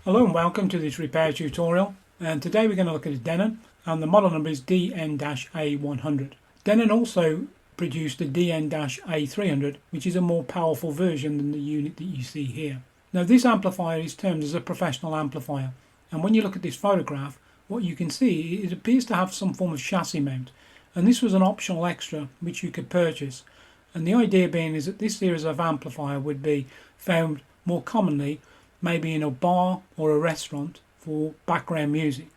Hello and welcome to this repair tutorial, and today we're going to look at a Denon, and the model number is DN-A100. Denon also produced the DN-A300, which is a more powerful version than the unit that you see here. Now this amplifier is termed as a professional amplifier, and when you look at this photograph, what you can see, it appears to have some form of chassis mount, and this was an optional extra which you could purchase. And the idea being is that this series of amplifier would be found more commonly maybe in a bar or a restaurant for background music.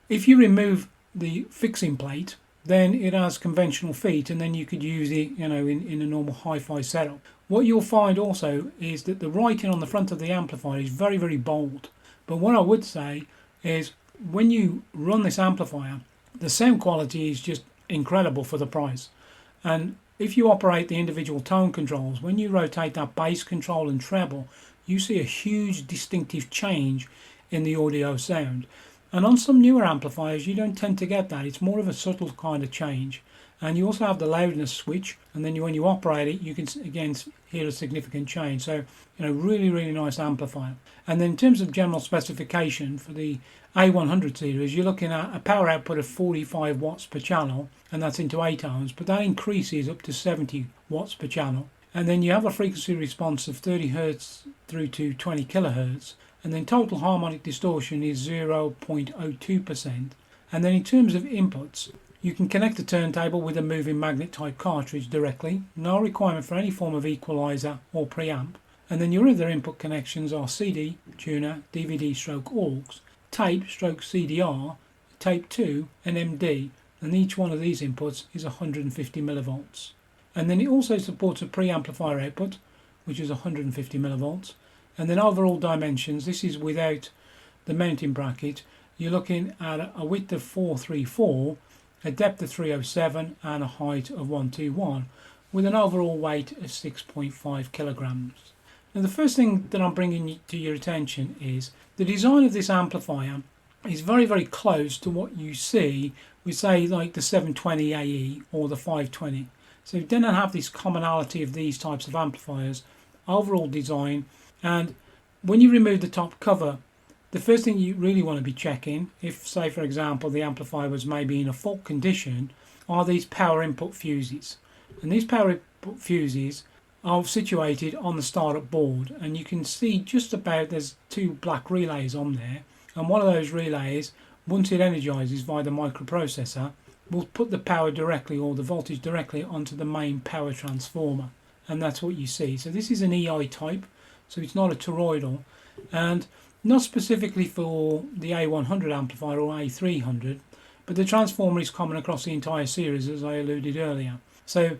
If you remove the fixing plate, then it has conventional feet, and then you could use it, in a normal hi-fi setup. What you'll find also is that the writing on the front of the amplifier is very, very bold. But what I would say is when you run this amplifier, the sound quality is just incredible for the price. And if you operate the individual tone controls, when you rotate that bass control and treble, you see a huge distinctive change in the audio sound. And on some newer amplifiers you don't tend to get that. It's more of a subtle kind of change. And you also have the loudness switch, and then when you operate it you can again hear a significant change. So really, really nice amplifier. And then in terms of general specification for the A100 series, you're looking at a power output of 45 watts per channel, and that's into 8 ohms, but that increases up to 70 watts per channel. And then you have a frequency response of 30 Hz through to 20 kHz, and then total harmonic distortion is 0.02%. And then in terms of inputs, you can connect the turntable with a moving magnet type cartridge directly, no requirement for any form of equalizer or preamp. And then your other input connections are CD, tuner, DVD/aux, tape/CDR, tape 2 and MD, and each one of these inputs is 150 millivolts. And then it also supports a preamplifier output, which is 150 millivolts. And then overall dimensions, this is without the mounting bracket, you're looking at a width of 434, a depth of 307 and a height of 121, with an overall weight of 6.5 kilograms. Now the first thing that I'm bringing to your attention is the design of this amplifier is very, very close to what you see with, say, like the 720 AE or the 520. So Denon have this commonality of these types of amplifiers, overall design. And when you remove the top cover, the first thing you really want to be checking, if say for example the amplifier was maybe in a fault condition, are these power input fuses. And these power input fuses are situated on the startup board, and you can see just about there's two black relays on there, and one of those relays, once it energizes via the microprocessor, will put the power directly, or the voltage directly, onto the main power transformer, and that's what you see. So this is an EI type, so it's not a toroidal, and not specifically for the A100 amplifier or A300, but the transformer is common across the entire series, as I alluded earlier. So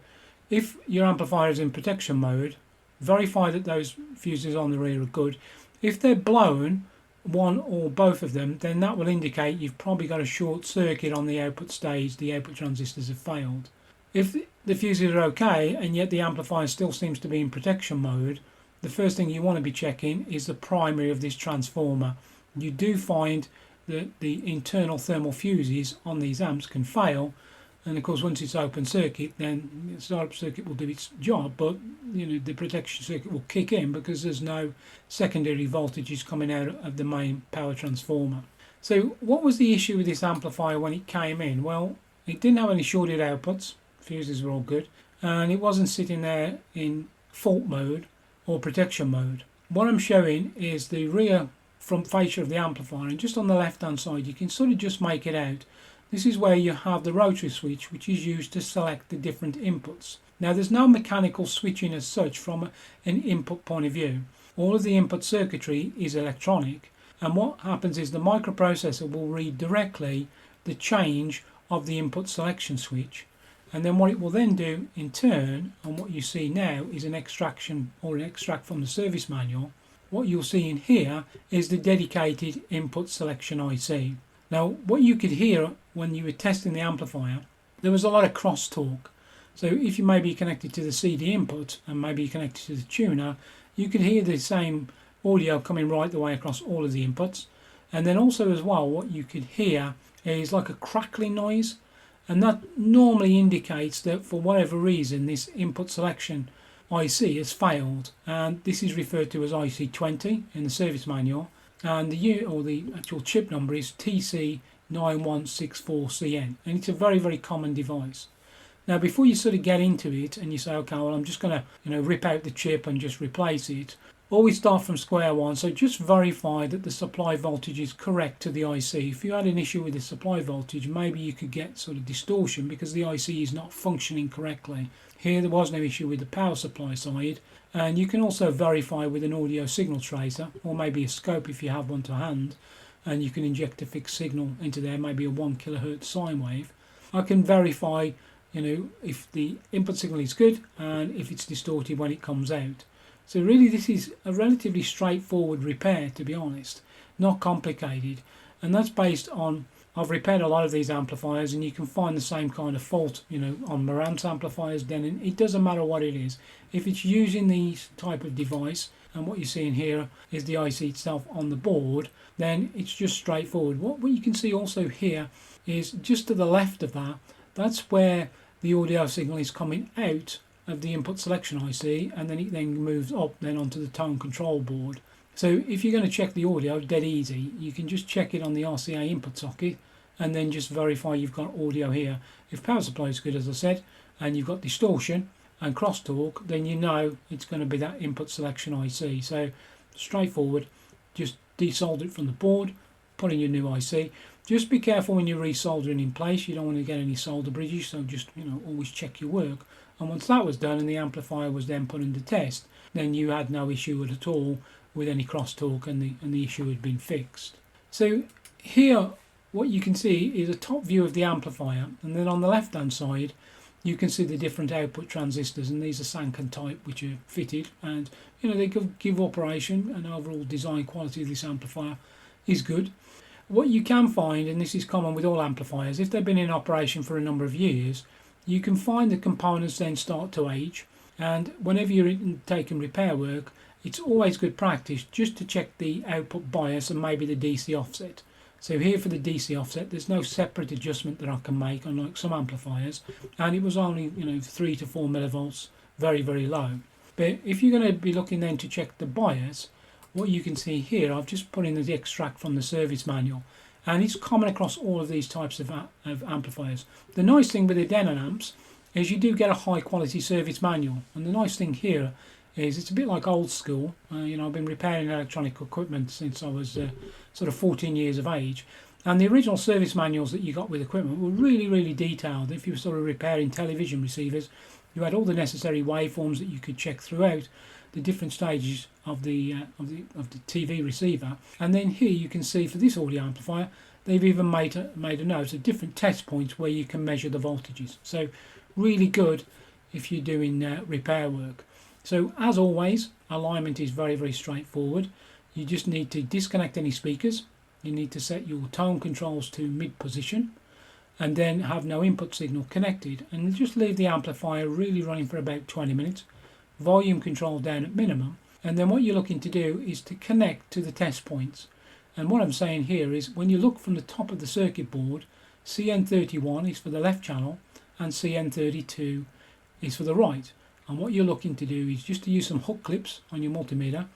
if your amplifier is in protection mode, verify that those fuses on the rear are good. If they're blown, one or both of them, then that will indicate you've probably got a short circuit on the output stage, the output transistors have failed. If the fuses are okay and yet the amplifier still seems to be in protection mode, the first thing you want to be checking is the primary of this transformer. You do find that the internal thermal fuses on these amps can fail, and of course once it's open circuit, then the startup circuit will do its job, but the protection circuit will kick in because there's no secondary voltages coming out of the main power transformer. So what was the issue with this amplifier when it came in? Well, it didn't have any shorted outputs, fuses were all good, and it wasn't sitting there in fault mode or protection mode. What I'm showing is the rear front fascia of the amplifier, and just on the left hand side you can sort of just make it out. This is where you have the rotary switch, which is used to select the different inputs. Now there's no mechanical switching as such from an input point of view. All of the input circuitry is electronic, and what happens is the microprocessor will read directly the change of the input selection switch, and then what it will then do in turn, and what you see now is an extraction or an extract from the service manual. What you'll see in here is the dedicated input selection IC. Now what you could hear when you were testing the amplifier, there was a lot of crosstalk. So if you may be connected to the CD input and maybe connected to the tuner, you could hear the same audio coming right the way across all of the inputs. And then also as well, what you could hear is like a crackling noise, and that normally indicates that for whatever reason this input selection IC has failed, and this is referred to as IC20 in the service manual. and the unit or the actual chip number is TC9164CN, and it's a very, very common device. Now, before you sort of get into it and you say, okay, well, I'm just going to rip out the chip and just replace it, always start from square one. So just verify that the supply voltage is correct to the IC. If you had an issue with the supply voltage, maybe you could get sort of distortion because the IC is not functioning correctly. Here there was no issue with the power supply side, and you can also verify with an audio signal tracer or maybe a scope if you have one to hand, and you can inject a fixed signal into there, maybe a 1 kHz sine wave. I can verify if the input signal is good and if it's distorted when it comes out. So really this is a relatively straightforward repair, to be honest, not complicated, and that's based on, I've repaired a lot of these amplifiers and you can find the same kind of fault on Marantz amplifiers. Then it doesn't matter what it is, if it's using these type of device and what you're seeing here is the IC itself on the board, then it's just straightforward. What you can see also here is just to the left of that, that's where the audio signal is coming out of the input selection IC, and then it then moves up then onto the tone control board. So if you're going to check the audio, dead easy, you can just check it on the RCA input socket and then just verify you've got audio here. If power supply is good, as I said, and you've got distortion and crosstalk, then you know it's going to be that input selection IC. So straightforward, just desolder it from the board, put in your new IC. Just be careful when you're resoldering in place, you don't want to get any solder bridges, so just always check your work. And once that was done and the amplifier was then put into test, then you had no issue at all with any crosstalk, and the issue had been fixed. So here what you can see is a top view of the amplifier, and then on the left hand side you can see the different output transistors, and these are Sanken type which are fitted, and they give operation, and overall design quality of this amplifier is good. What you can find, and this is common with all amplifiers, if they've been in operation for a number of years, you can find the components then start to age, and whenever you're taking repair work, it's always good practice just to check the output bias and maybe the DC offset. So here for the DC offset, there's no separate adjustment that I can make, unlike some amplifiers, and it was only 3 to 4 millivolts, very, very low. But if you're going to be looking then to check the bias, what you can see here, I've just put in the extract from the service manual, and it's common across all of these types of amplifiers. The nice thing with the Denon amps is you do get a high quality service manual, and the nice thing here is it's a bit like old school. I've been repairing electronic equipment since I was sort of 14 years of age, and the original service manuals that you got with equipment were really, really detailed. If you were sort of repairing television receivers, you had all the necessary waveforms that you could check throughout the different stages of the TV receiver. And then here you can see for this audio amplifier, they've even made a note of different test points where you can measure the voltages. So really good if you're doing repair work. So as always, alignment is very, very straightforward. You just need to disconnect any speakers. You need to set your tone controls to mid position, and then have no input signal connected, and just leave the amplifier really running for about 20 minutes. Volume control down at minimum, and then what you're looking to do is to connect to the test points. And what I'm saying here is when you look from the top of the circuit board, CN31 is for the left channel and CN32 is for the right. And what you're looking to do is just to use some hook clips on your multimeter.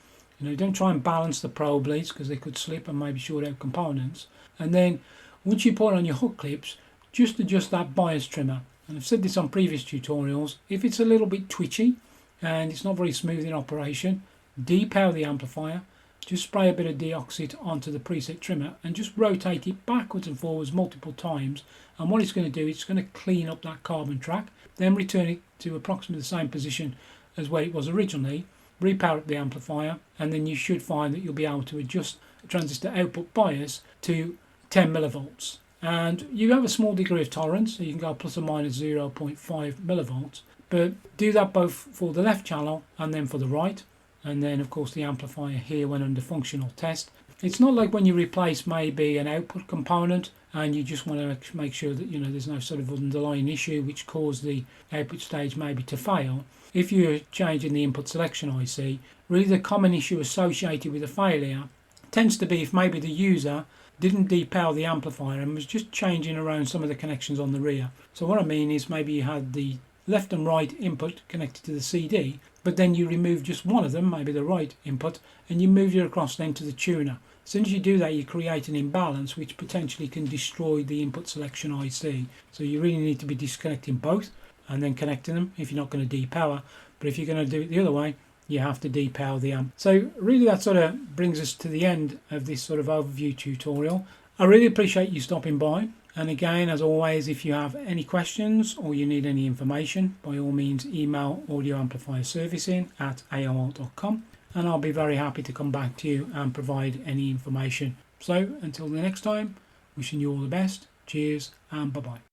Don't try and balance the probe leads because they could slip and maybe short out components. And then once you put on your hook clips, just adjust that bias trimmer. And I've said this on previous tutorials, if it's a little bit twitchy and it's not very smooth in operation, depower the amplifier, just spray a bit of deoxit onto the preset trimmer and just rotate it backwards and forwards multiple times. And what it's going to do, it's going to clean up that carbon track, then return it to approximately the same position as where it was originally, repower up the amplifier, and then you should find that you'll be able to adjust the transistor output bias to 10 millivolts. And you have a small degree of tolerance, so you can go plus or minus 0.5 millivolts, but do that both for the left channel and then for the right. And then of course the amplifier here when under functional test. It's not like when you replace maybe an output component and you just want to make sure that there's no sort of underlying issue which caused the output stage maybe to fail. If you're changing the input selection IC, really the common issue associated with a failure tends to be if maybe the user didn't depower the amplifier and was just changing around some of the connections on the rear. So what I mean is maybe you had the left and right input connected to the CD, but then you remove just one of them, maybe the right input, and you move it across then to the tuner. As soon as you do that, you create an imbalance which potentially can destroy the input selection IC. So you really need to be disconnecting both and then connecting them if you're not going to depower. But if you're going to do it the other way, you have to depower the amp. So really that sort of brings us to the end of this sort of overview tutorial. I really appreciate you stopping by. And again, as always, if you have any questions or you need any information, by all means email audio amplifier servicing at aol.com, and I'll be very happy to come back to you and provide any information. So until the next time, wishing you all the best. Cheers and bye-bye.